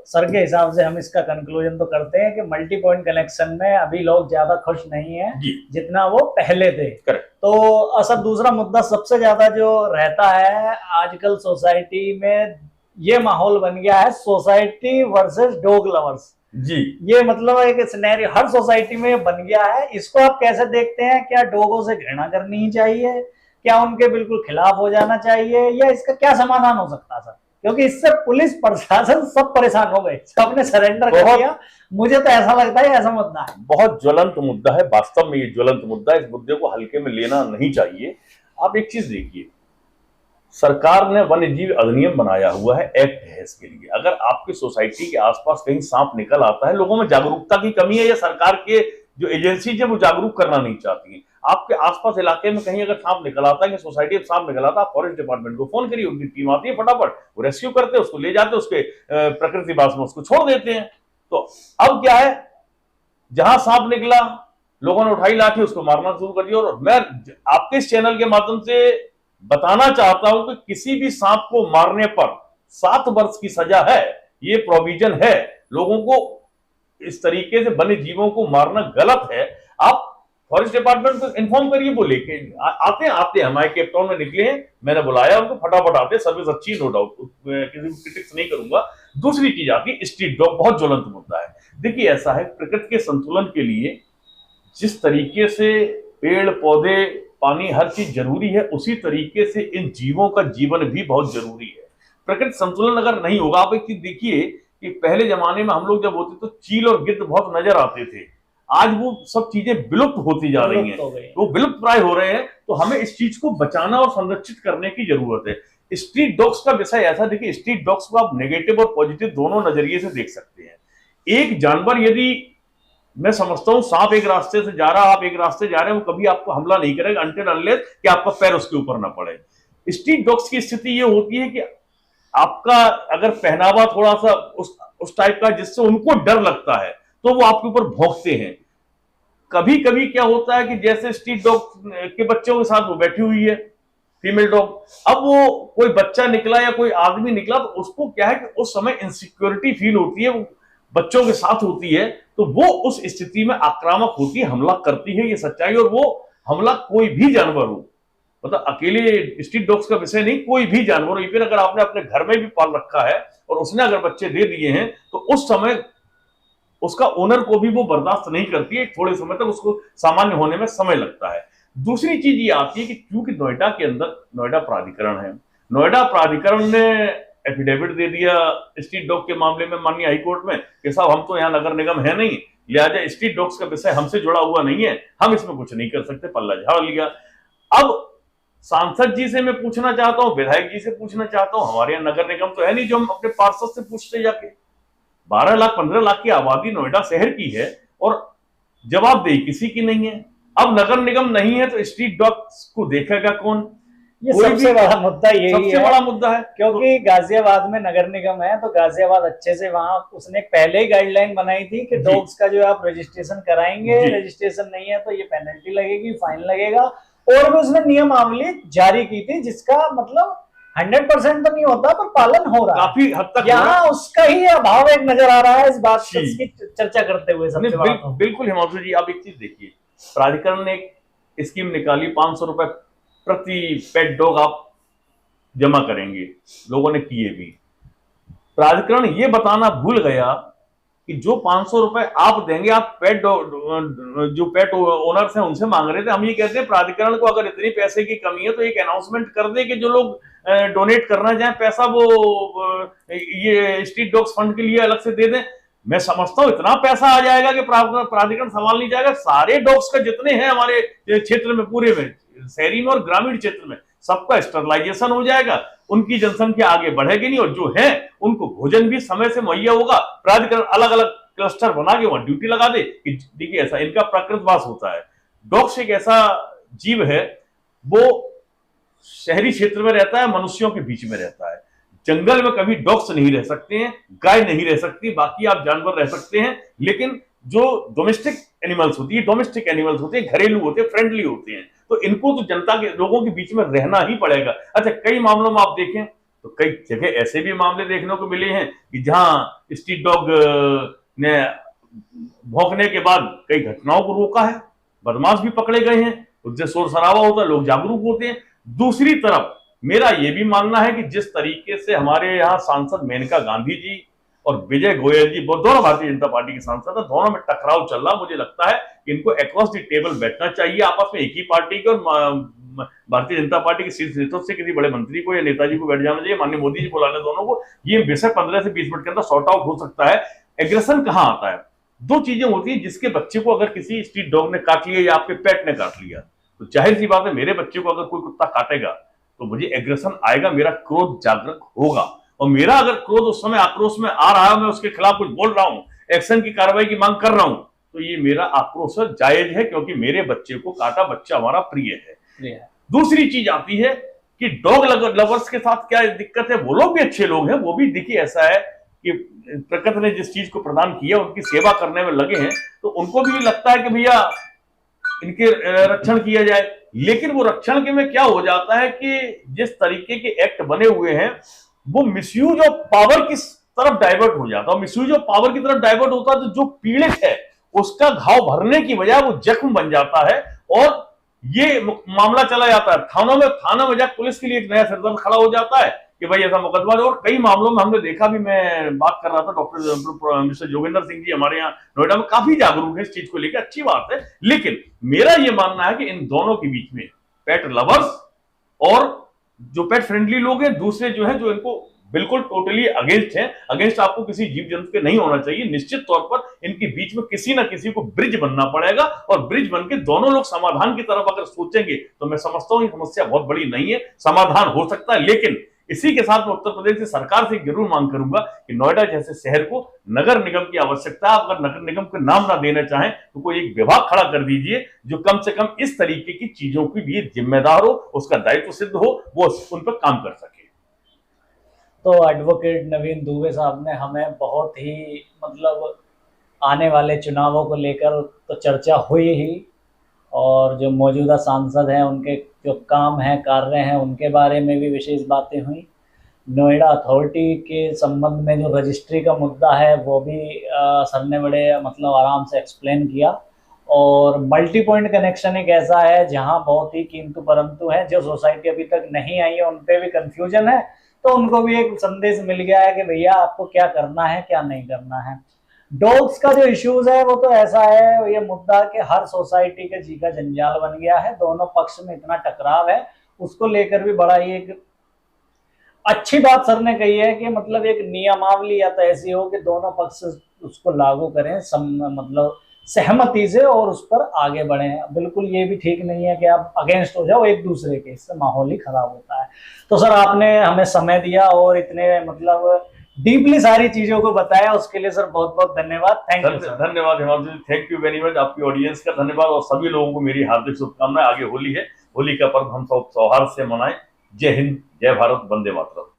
[SPEAKER 2] सर के हिसाब से हम इसका कंक्लूजन तो करते हैं कि मल्टी पॉइंट कनेक्शन में अभी लोग ज्यादा खुश नहीं है जितना वो पहले थे। तो सर दूसरा मुद्दा सबसे ज्यादा जो रहता है आजकल सोसाइटी में, ये माहौल बन गया है सोसाइटी वर्सेस डॉग लवर्स
[SPEAKER 1] जी।
[SPEAKER 2] ये मतलब एक सिनेरियो हर सोसाइटी में बन गया है। इसको आप कैसे देखते हैं? क्या डॉगों से घृणा करनी ही चाहिए? क्या उनके बिल्कुल खिलाफ हो जाना चाहिए? या इसका क्या समाधान हो सकता है सर? क्योंकि इससे पुलिस प्रशासन सब परेशान हो गए, सबने सरेंडर कर दिया। मुझे तो ऐसा लगता है ऐसा मुद्दा है, बहुत
[SPEAKER 1] ज्वलंत मुद्दा है। वास्तव में ये ज्वलंत मुद्दा है, इस मुद्दे को हल्के में लेना नहीं चाहिए। आप एक चीज देखिए, सरकार ने वन्य जीव अधिनियम बनाया हुआ है, एक्ट है इसके लिए। अगर आपकी सोसाइटी के आसपास कहीं सांप निकल आता है, लोगों में जागरूकता की कमी है या सरकार के जो एजेंसीज है वो जागरूक करना नहीं चाहती है। आपके आसपास इलाके में कहीं अगर सांप निकल आता है, सोसाइटी में सांप निकल आता है, आप फॉरेस्ट डिपार्टमेंट को फोन करिए, उनकी टीम आती है, फटाफट वो रेस्क्यू करते हैं, उसको ले जाते हैं, उसके प्रकृतिवास में उसको छोड़ देते हैं। तो अब क्या है, जहां सांप निकला लोगों ने उठाई लाठी, उसको मारना शुरू कर दिया। और मैं आपके इस चैनल के माध्यम से बताना चाहता हूं कि किसी भी सांप को मारने पर 7 वर्ष की सजा है, ये प्रोविजन है। लोगों को इस तरीके से वन्य जीवों को मारना गलत है। आप फॉरेस्ट डिपार्टमेंट को इन्फॉर्म करिए, वो लेके आते हैं हमारे केप टाउन में निकले हैं, मैंने बुलाया उनको, फटाफट आते हैं, सर्विस अच्छी, नो डाउट, किसी को क्रिटिक्स नहीं करूंगा। दूसरी चीज आती है स्ट्रीट डॉग, बहुत ज्वलंत मुद्दा है। देखिए ऐसा है, प्रकृति के संतुलन के लिए जिस तरीके से पेड़ पौधे पानी हर चीज जरूरी है, उसी तरीके से इन जीवों का जीवन भी बहुत जरूरी है। प्रकृति संतुलन अगर नहीं होगा, आप एक चीज देखिए कि पहले जमाने में हम लोग जब होते तो चील और गिद्ध बहुत नजर आते थे, आज वो सब चीजें विलुप्त होती जा रही हैं, वो विलुप्त प्राय हो रहे हैं। तो हमें इस चीज को बचाना और संरक्षित करने की जरूरत है। स्ट्रीट डॉग्स का विषय ऐसा, देखिए स्ट्रीट डॉग्स को आप नेगेटिव और पॉजिटिव दोनों नजरिए से देख सकते हैं। एक जानवर, यदि मैं समझता हूं सांप एक रास्ते से जा रहा, आप एक रास्ते जा रहे हैं, वो कभी आपको हमला नहीं करेगा अनटिल अनलेस कि आपका पैर उसके ऊपर ना पड़े। स्ट्रीट डॉग्स की स्थिति ये होती है कि आपका अगर पहनावा थोड़ा सा उस टाइप का जिससे उनको डर लगता है तो वो आपके ऊपर भौंकते हैं। कभी कभी क्या होता है कि जैसे स्ट्रीट डॉग के बच्चों के साथ वो बैठी हुई है फीमेल डॉग, अब वो कोई बच्चा निकला या कोई आदमी निकला तो उसको क्या है कि उस समय इनसिक्योरिटी फील होती है, वो बच्चों के साथ होती है, तो वो उस स्थिति में आक्रामक होती है, हमला करती है, ये सच्चाई। और वो हमला कोई भी जानवर हो, मतलब अकेले स्ट्रीट डॉग्स का विषय नहीं, कोई भी जानवर, इवन अगर आपने अपने घर में भी पाल रखा है और उसने अगर बच्चे दे दिए हैं तो उस समय उसका ओनर को भी वो बर्दाश्त नहीं करती है, थोड़े समय तक उसको सामान्य होने में समय लगता है। दूसरी चीज ये आती है कि क्योंकि नोएडा के अंदर नोएडा प्राधिकरण है, नोएडा प्राधिकरण ने एफिडेविट दे दिया स्ट्रीट डॉग के मामले में माननीय हाईकोर्ट में कि साहब हम तो यहाँ नगर निगम है नहीं, लिहाजा स्ट्रीट डॉग्स का विषय हमसे जुड़ा हुआ नहीं है, हम इसमें कुछ नहीं कर सकते, पल्ला झाड़ लिया। अब सांसद जी से मैं पूछना चाहता हूं, विधायक जी से पूछना चाहता हूं, हमारे यहाँ नगर निगम तो है नहीं जो हम अपने पार्षद से पूछते जाके। 12 लाख 15 लाख की आबादी नोएडा शहर की है और जवाबदेही किसी की नहीं है। अब नगर निगम नहीं है तो स्ट्रीट डॉग्स को देखेगा कौन?
[SPEAKER 2] ये सबसे बड़ा मुद्दा यही है,
[SPEAKER 1] सबसे बड़ा मुद्दा है,
[SPEAKER 2] क्योंकि गाजियाबाद में नगर निगम है तो गाजियाबाद अच्छे से वहां उसने पहले ही गाइडलाइन बनाई थी कि डॉग्स का जो आप रजिस्ट्रेशन कराएंगे, रजिस्ट्रेशन नहीं है तो ये पेनल्टी लगेगी, फाइन लगेगा। और भी उसने नियमावली जारी की थी जिसका मतलब 100% तो नहीं होता पर पालन हो रहा है
[SPEAKER 1] काफी हद तक।
[SPEAKER 2] यहाँ उसका ही अभाव एक नजर आ रहा है इस बात की चर्चा करते हुए।
[SPEAKER 1] बिल्कुल हिमांशु जी, आप एक चीज देखिए, प्राधिकरण ने एक स्कीम निकाली, 500 रुपए प्रति पेट डॉग आप जमा करेंगे, लोगों ने किए भी। प्राधिकरण ये बताना भूल गया कि जो 500 रुपए आप देंगे, आप पेट जो पेट ओनर्स हैं उनसे मांग रहे थे। हम ये कहते हैं प्राधिकरण को अगर इतनी पैसे की कमी है तो एक अनाउंसमेंट कर दे कि जो लोग डोनेट करना चाहें पैसा वो ये स्ट्रीट डॉग्स फंड के लिए अलग से दे दें। मैं समझता हूं इतना पैसा आ जाएगा कि प्राधिकरण संभाल नहीं जाएगा। सारे डॉग्स का जितने हैं हमारे क्षेत्र में, पूरे में, शहरी में और ग्रामीण क्षेत्र में, सबका स्टरलाइजेशन हो जाएगा, उनकी जनसंख्या आगे बढ़ेगी नहीं और जो है उनको भोजन भी समय से मुहैया होगा। प्राधिकरण अलग अलग क्लस्टर बना के वहां ड्यूटी लगा दे कि देखिए ऐसा इनका प्राकृतवास होता है। डॉग्स एक ऐसा जीव है, वो शहरी क्षेत्र में रहता है, मनुष्यों के बीच में रहता है। जंगल में कभी डॉग्स नहीं रह सकते हैं, गाय नहीं रह सकती, बाकी आप जानवर रह सकते हैं, लेकिन जो डोमेस्टिक एनिमल्स होती है, डोमेस्टिक एनिमल्स होते हैं, घरेलू होते हैं, फ्रेंडली होते हैं, तो इनको तो जनता के लोगों के बीच में रहना ही पड़ेगा। अच्छा, कई मामलों में आप देखें तो कई जगह ऐसे भी मामले देखने को मिले हैं कि जहां स्ट्रीट डॉग ने भौंकने के बाद कई घटनाओं को रोका है, बदमाश भी पकड़े गए हैं, उससे शोर शराबा होता है, लोग जागरूक होते हैं। दूसरी तरफ मेरा यह भी मानना है कि जिस तरीके से हमारे यहाँ सांसद मेनका गांधी जी और विजय गोयल जी, वो दोनों भारतीय जनता पार्टी के सांसद हैं, दोनों में टकराव चल रहा, मुझे लगता है कि इनको अक्रॉस द टेबल बैठना चाहिए आपस में, एक ही पार्टी के, और भारतीय जनता पार्टी के शीर्ष नेतृत्व से किसी बड़े मंत्री को या नेताजी को बैठ जाना चाहिए, माननीय मोदी जी बुलाने दोनों को। ये विषय 15 से 20 मिनट के अंदर सॉर्ट आउट हो सकता है। एग्रेशन कहां आता है? दो चीजें होती है, जिसके बच्चे को अगर किसी स्ट्रीट डॉग ने काट लिया या आपके पेट ने काट लिया, तो जाहिर सी बात है मेरे बच्चे को अगर कोई कुत्ता काटेगा तो मुझे एग्रेशन आएगा, मेरा क्रोध जागृत होगा, और मेरा अगर क्रोध उस समय आक्रोश में आ रहा है, मैं उसके खिलाफ कुछ बोल रहा हूं, एक्शन की कार्रवाई की मांग कर रहा हूं, तो ये मेरा आक्रोश जायज है, क्योंकि मेरे बच्चे को काटा बच्चा हमारा प्रिय है। दूसरी चीज आती है कि डॉग लवर्स के साथ क्या दिक्कत है, वो लोग भी अच्छे लोग हैं, वो भी देखिए ऐसा है कि प्रकृति ने जिस चीज को प्रदान किया उनकी सेवा करने में लगे हैं, तो उनको भी लगता है कि भैया इनके रक्षण किया जाए। लेकिन वो रक्षण के में क्या हो जाता है कि जिस तरीके के एक्ट बने हुए हैं वो मिसयूज ऑफ पावर की तरफ डाइवर्ट हो जाता है। मिसयूज ऑफ पावर की तरफ डाइवर्ट होता है तो जो पीड़ित है उसका घाव भरने की बजाय वो जख्म बन जाता है, और ये मामला चला जाता है थाना में जाकर पुलिस के लिए एक नया सिरदर्द खड़ा हो जाता है कि भाई ऐसा मुकदमा है। और कई मामलों में हमने देखा भी, मैं बात कर रहा था डॉक्टर मिस्टर जोगिंदर सिंह जी हमारे यहाँ नोएडा में काफी जागरूक है इस चीज को लेकर, अच्छी बात है। लेकिन मेरा ये मानना है कि इन दोनों के बीच में पेट लवर्स और जो पेट फ्रेंडली लोग हैं, दूसरे जो है जो इनको बिल्कुल टोटली अगेंस्ट है, अगेंस्ट आपको किसी जीव जंतु के नहीं होना चाहिए। निश्चित तौर पर इनके बीच में किसी ना किसी को ब्रिज बनना पड़ेगा, और ब्रिज बन के दोनों लोग समाधान की तरफ अगर सोचेंगे तो मैं समझता हूं ये समस्या बहुत बड़ी नहीं है, समाधान हो सकता है। लेकिन इसी के साथ मैं उत्तर प्रदेश की सरकार से जरूर मांग करूंगा कि नोएडा जैसे शहर को नगर निगम की आवश्यकता है। अगर नगर निगम को नाम ना देना चाहें तो कोई एक विभाग खड़ा कर दीजिए जो कम से कम इस तरीके की चीजों के लिए जिम्मेदार हो, उसका दायित्व सिद्ध हो, वो उन पर काम कर सके।
[SPEAKER 2] तो एडवोकेट नवीन दुबे साहब ने हमें बहुत ही मतलब आने वाले चुनावों को लेकर तो चर्चा हुई ही, और जो मौजूदा सांसद हैं उनके जो काम हैं, कार्य हैं, उनके बारे में भी विशेष बातें हुई। नोएडा अथॉरिटी के संबंध में जो रजिस्ट्री का मुद्दा है वो भी सर ने बड़े मतलब आराम से एक्सप्लेन किया। और मल्टी पॉइंट कनेक्शन एक ऐसा है जहां बहुत ही किंतु परंतु है, जो सोसाइटी अभी तक नहीं आई है उन पे भी कंफ्यूजन है, तो उनको भी एक संदेश मिल गया है कि भैया आपको क्या करना है क्या नहीं करना है। डॉग्स का जो इश्यूज है वो तो ऐसा है, ये मुद्दा कि हर सोसाइटी के जी का जंजाल बन गया है, दोनों पक्ष में इतना टकराव है, उसको लेकर भी बड़ा ही एक अच्छी बात सर ने कही है कि मतलब एक नियमावली या तो ऐसी हो कि दोनों पक्ष उसको लागू करें मतलब सहमति से और उस पर आगे बढ़ें। बिल्कुल ये भी ठीक नहीं है कि आप अगेंस्ट हो जाओ एक दूसरे के, इससे माहौल ही खराब होता है। तो सर आपने हमें समय दिया और इतने मतलब डीपली सारी चीजों को बताया, उसके लिए सर बहुत बहुत धन्यवाद। Thank you.
[SPEAKER 1] धन्यवाद हिमांशु जी, थैंक यू वेरी मच। आपकी ऑडियंस का धन्यवाद, और सभी लोगों को मेरी हार्दिक शुभकामनाएं। आगे होली है, होली का पर्व हम सब सौहार्द से मनाएं। जय हिंद, जय भारत, वंदे मातरम।